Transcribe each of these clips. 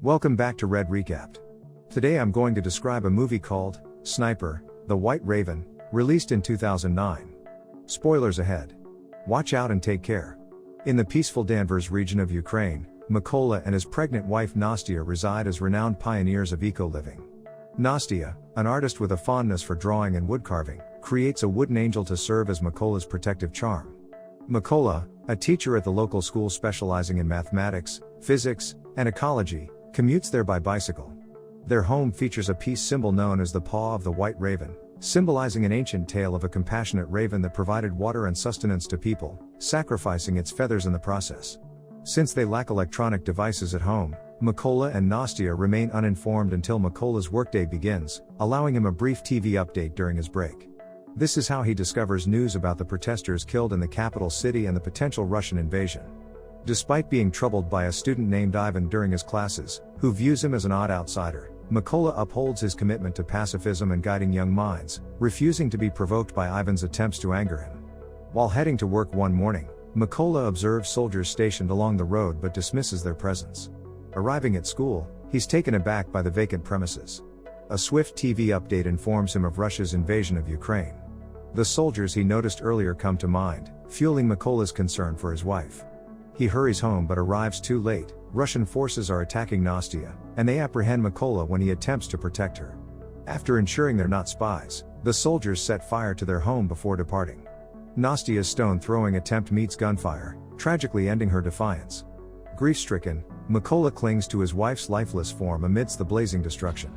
Welcome back to Red Recapped. Today I'm going to describe a movie called Sniper: The White Raven, released in 2009. Spoilers ahead. Watch out and take care. In the peaceful Danvers region of Ukraine, Mykola and his pregnant wife Nastia reside as renowned pioneers of eco-living. Nastia, an artist with a fondness for drawing and woodcarving, creates a wooden angel to serve as Mykola's protective charm. Mykola, a teacher at the local school specializing in mathematics, physics, and ecology, commutes there by bicycle. Their home features a peace symbol known as the Paw of the White Raven, symbolizing an ancient tale of a compassionate raven that provided water and sustenance to people, sacrificing its feathers in the process. Since they lack electronic devices at home, Mykola and Nastia remain uninformed until Mykola's workday begins, allowing him a brief TV update during his break. This is how he discovers news about the protesters killed in the capital city and the potential Russian invasion. Despite being troubled by a student named Ivan during his classes, who views him as an odd outsider, Mykola upholds his commitment to pacifism and guiding young minds, refusing to be provoked by Ivan's attempts to anger him. While heading to work one morning, Mykola observes soldiers stationed along the road but dismisses their presence. Arriving at school, he's taken aback by the vacant premises. A swift TV update informs him of Russia's invasion of Ukraine. The soldiers he noticed earlier come to mind, fueling Mykola's concern for his wife. He hurries home but arrives too late. Russian forces are attacking Nastia, and they apprehend Mykola when he attempts to protect her. After ensuring they're not spies, the soldiers set fire to their home before departing. Nastia's stone-throwing attempt meets gunfire, tragically ending her defiance. Grief-stricken, Mykola clings to his wife's lifeless form amidst the blazing destruction.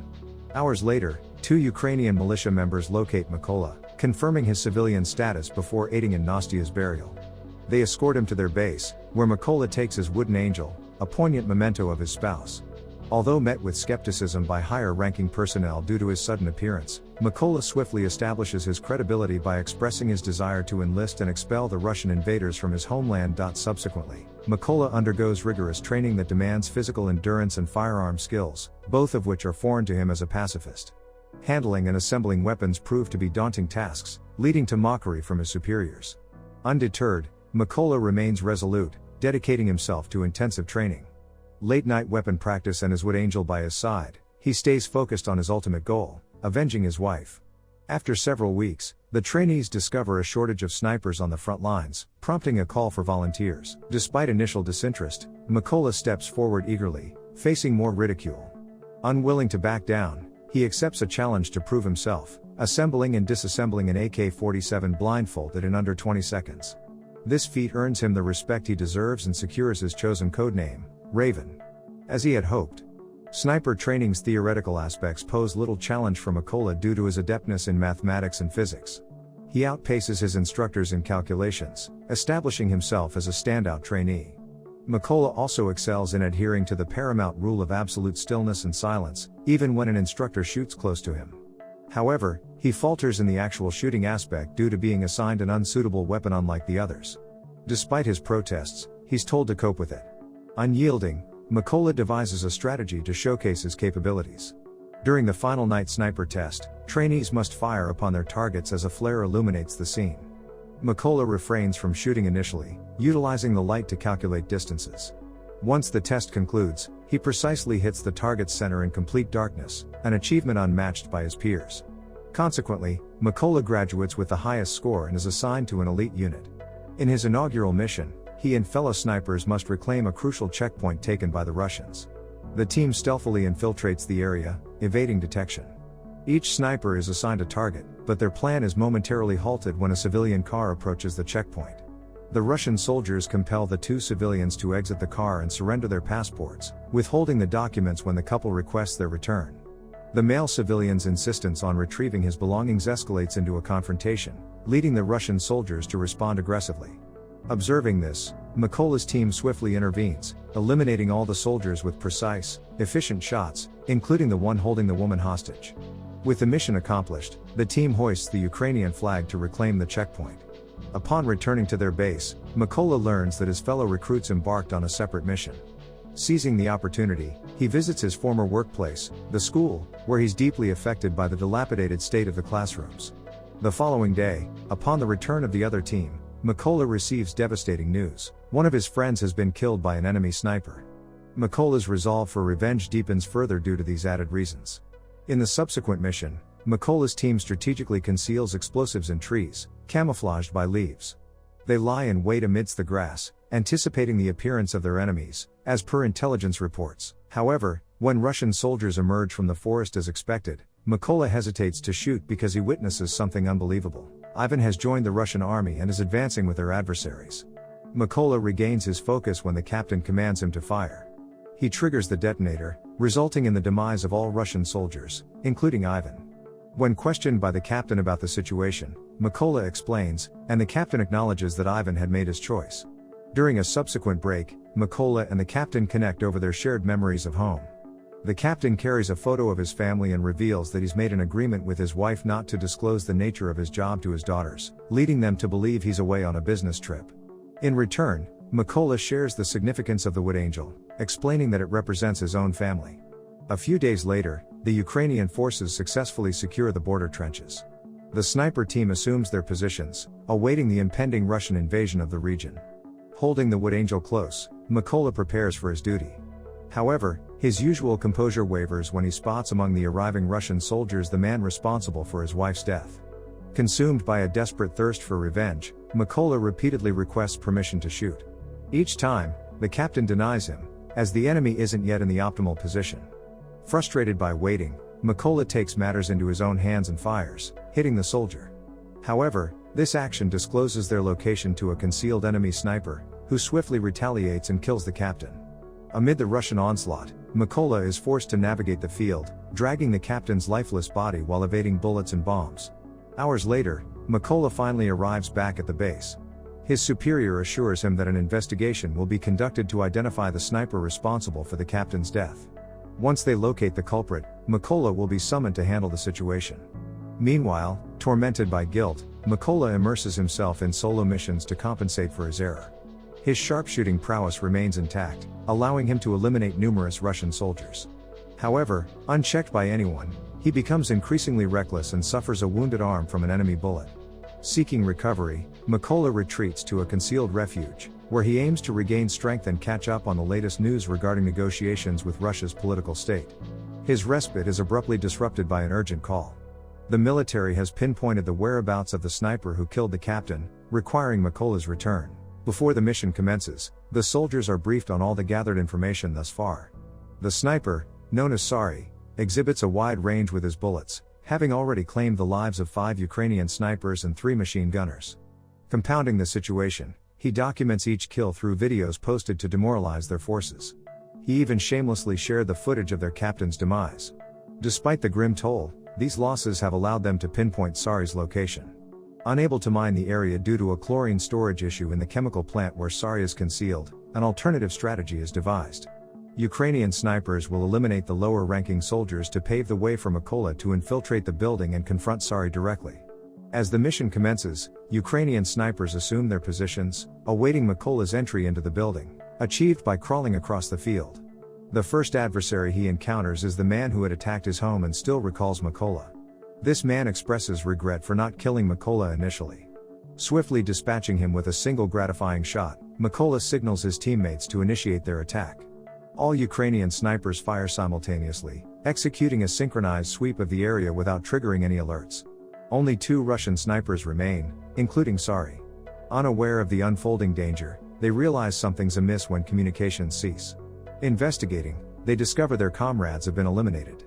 Hours later, 2 Ukrainian militia members locate Mykola, confirming his civilian status before aiding in Nastia's burial. They escort him to their base, where Mykola takes his wooden angel, a poignant memento of his spouse. Although met with skepticism by higher-ranking personnel due to his sudden appearance, Mykola swiftly establishes his credibility by expressing his desire to enlist and expel the Russian invaders from his homeland. Subsequently, Mykola undergoes rigorous training that demands physical endurance and firearm skills, both of which are foreign to him as a pacifist. Handling and assembling weapons prove to be daunting tasks, leading to mockery from his superiors. Undeterred, Mykola remains resolute, dedicating himself to intensive training. Late-night weapon practice and his wood angel by his side, he stays focused on his ultimate goal, avenging his wife. After several weeks, the trainees discover a shortage of snipers on the front lines, prompting a call for volunteers. Despite initial disinterest, Mykola steps forward eagerly, facing more ridicule. Unwilling to back down, he accepts a challenge to prove himself, assembling and disassembling an AK-47 blindfolded in under 20 seconds. This feat earns him the respect he deserves and secures his chosen codename, Raven. As he had hoped, sniper training's theoretical aspects pose little challenge for Mykola due to his adeptness in mathematics and physics. He outpaces his instructors in calculations, establishing himself as a standout trainee. Mykola also excels in adhering to the paramount rule of absolute stillness and silence, even when an instructor shoots close to him. However, he falters in the actual shooting aspect due to being assigned an unsuitable weapon unlike the others. Despite his protests, he's told to cope with it. Unyielding, Mykola devises a strategy to showcase his capabilities. During the final night sniper test, trainees must fire upon their targets as a flare illuminates the scene. Mykola refrains from shooting initially, utilizing the light to calculate distances. Once the test concludes, he precisely hits the target's center in complete darkness, an achievement unmatched by his peers. Consequently, Mykola graduates with the highest score and is assigned to an elite unit. In his inaugural mission, he and fellow snipers must reclaim a crucial checkpoint taken by the Russians. The team stealthily infiltrates the area, evading detection. Each sniper is assigned a target, but their plan is momentarily halted when a civilian car approaches the checkpoint. The Russian soldiers compel the 2 civilians to exit the car and surrender their passports, withholding the documents when the couple requests their return. The male civilian's insistence on retrieving his belongings escalates into a confrontation, leading the Russian soldiers to respond aggressively. Observing this, Mykola's team swiftly intervenes, eliminating all the soldiers with precise, efficient shots, including the one holding the woman hostage. With the mission accomplished, the team hoists the Ukrainian flag to reclaim the checkpoint. Upon returning to their base, Mykola learns that his fellow recruits embarked on a separate mission. Seizing the opportunity, he visits his former workplace, the school, where he's deeply affected by the dilapidated state of the classrooms. The following day, upon the return of the other team, Mykola receives devastating news. One of his friends has been killed by an enemy sniper. Mykola's resolve for revenge deepens further due to these added reasons. In the subsequent mission, Mykola's team strategically conceals explosives in trees, camouflaged by leaves. They lie in wait amidst the grass, anticipating the appearance of their enemies, as per intelligence reports. However, when Russian soldiers emerge from the forest as expected, Mykola hesitates to shoot because he witnesses something unbelievable. Ivan has joined the Russian army and is advancing with their adversaries. Mykola regains his focus when the captain commands him to fire. He triggers the detonator, resulting in the demise of all Russian soldiers, including Ivan. When questioned by the captain about the situation, Mykola explains, and the captain acknowledges that Ivan had made his choice. During a subsequent break, Mykola and the captain connect over their shared memories of home. The captain carries a photo of his family and reveals that he's made an agreement with his wife not to disclose the nature of his job to his daughters, leading them to believe he's away on a business trip. In return, Mykola shares the significance of the wood angel, explaining that it represents his own family. A few days later, the Ukrainian forces successfully secure the border trenches. The sniper team assumes their positions, awaiting the impending Russian invasion of the region. Holding the wood angel close, Mykola prepares for his duty. However, his usual composure wavers when he spots among the arriving Russian soldiers the man responsible for his wife's death. Consumed by a desperate thirst for revenge, Mykola repeatedly requests permission to shoot. Each time, the captain denies him, as the enemy isn't yet in the optimal position. Frustrated by waiting, Mykola takes matters into his own hands and fires, hitting the soldier. However, this action discloses their location to a concealed enemy sniper, who swiftly retaliates and kills the captain. Amid the Russian onslaught, Mykola is forced to navigate the field, dragging the captain's lifeless body while evading bullets and bombs. Hours later, Mykola finally arrives back at the base. His superior assures him that an investigation will be conducted to identify the sniper responsible for the captain's death. Once they locate the culprit, Mykola will be summoned to handle the situation. Meanwhile, tormented by guilt, Mykola immerses himself in solo missions to compensate for his error. His sharpshooting prowess remains intact, allowing him to eliminate numerous Russian soldiers. However, unchecked by anyone, he becomes increasingly reckless and suffers a wounded arm from an enemy bullet. Seeking recovery, Mykola retreats to a concealed refuge, where he aims to regain strength and catch up on the latest news regarding negotiations with Russia's political state. His respite is abruptly disrupted by an urgent call. The military has pinpointed the whereabouts of the sniper who killed the captain, requiring Mykola's return. Before the mission commences, the soldiers are briefed on all the gathered information thus far. The sniper, known as Sari, exhibits a wide range with his bullets, having already claimed the lives of 5 Ukrainian snipers and 3 machine gunners. Compounding the situation, he documents each kill through videos posted to demoralize their forces. He even shamelessly shared the footage of their captain's demise. Despite the grim toll, these losses have allowed them to pinpoint Sari's location. Unable to mine the area due to a chlorine storage issue in the chemical plant where Sari is concealed, an alternative strategy is devised. Ukrainian snipers will eliminate the lower-ranking soldiers to pave the way for Mykola to infiltrate the building and confront Sari directly. As the mission commences, Ukrainian snipers assume their positions, awaiting Mykola's entry into the building, achieved by crawling across the field. The first adversary he encounters is the man who had attacked his home and still recalls Mykola. This man expresses regret for not killing Mykola initially. Swiftly dispatching him with a single gratifying shot, Mykola signals his teammates to initiate their attack. All Ukrainian snipers fire simultaneously, executing a synchronized sweep of the area without triggering any alerts. Only 2 Russian snipers remain, including Sari. Unaware of the unfolding danger, they realize something's amiss when communications cease. Investigating, they discover their comrades have been eliminated.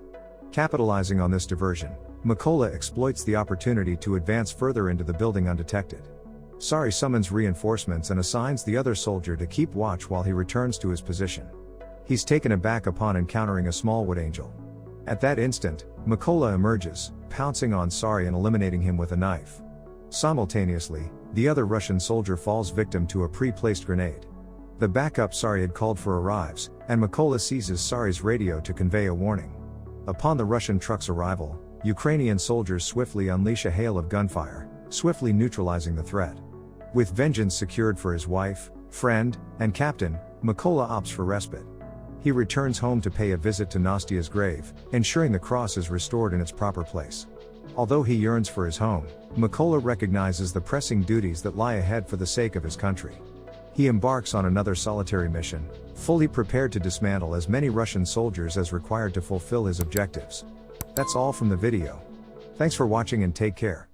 Capitalizing on this diversion, Mykola exploits the opportunity to advance further into the building undetected. Sari summons reinforcements and assigns the other soldier to keep watch while he returns to his position. He's taken aback upon encountering a small wood angel. At that instant, Mykola emerges, pouncing on Sari and eliminating him with a knife. Simultaneously, the other Russian soldier falls victim to a pre-placed grenade. The backup Sari had called for arrives, and Mykola seizes Sari's radio to convey a warning. Upon the Russian truck's arrival, Ukrainian soldiers swiftly unleash a hail of gunfire, swiftly neutralizing the threat. With vengeance secured for his wife, friend, and captain, Mykola opts for respite. He returns home to pay a visit to Nastia's grave, ensuring the cross is restored in its proper place. Although he yearns for his home, Mykola recognizes the pressing duties that lie ahead for the sake of his country. He embarks on another solitary mission, fully prepared to dismantle as many Russian soldiers as required to fulfill his objectives. That's all from the video. Thanks for watching and take care.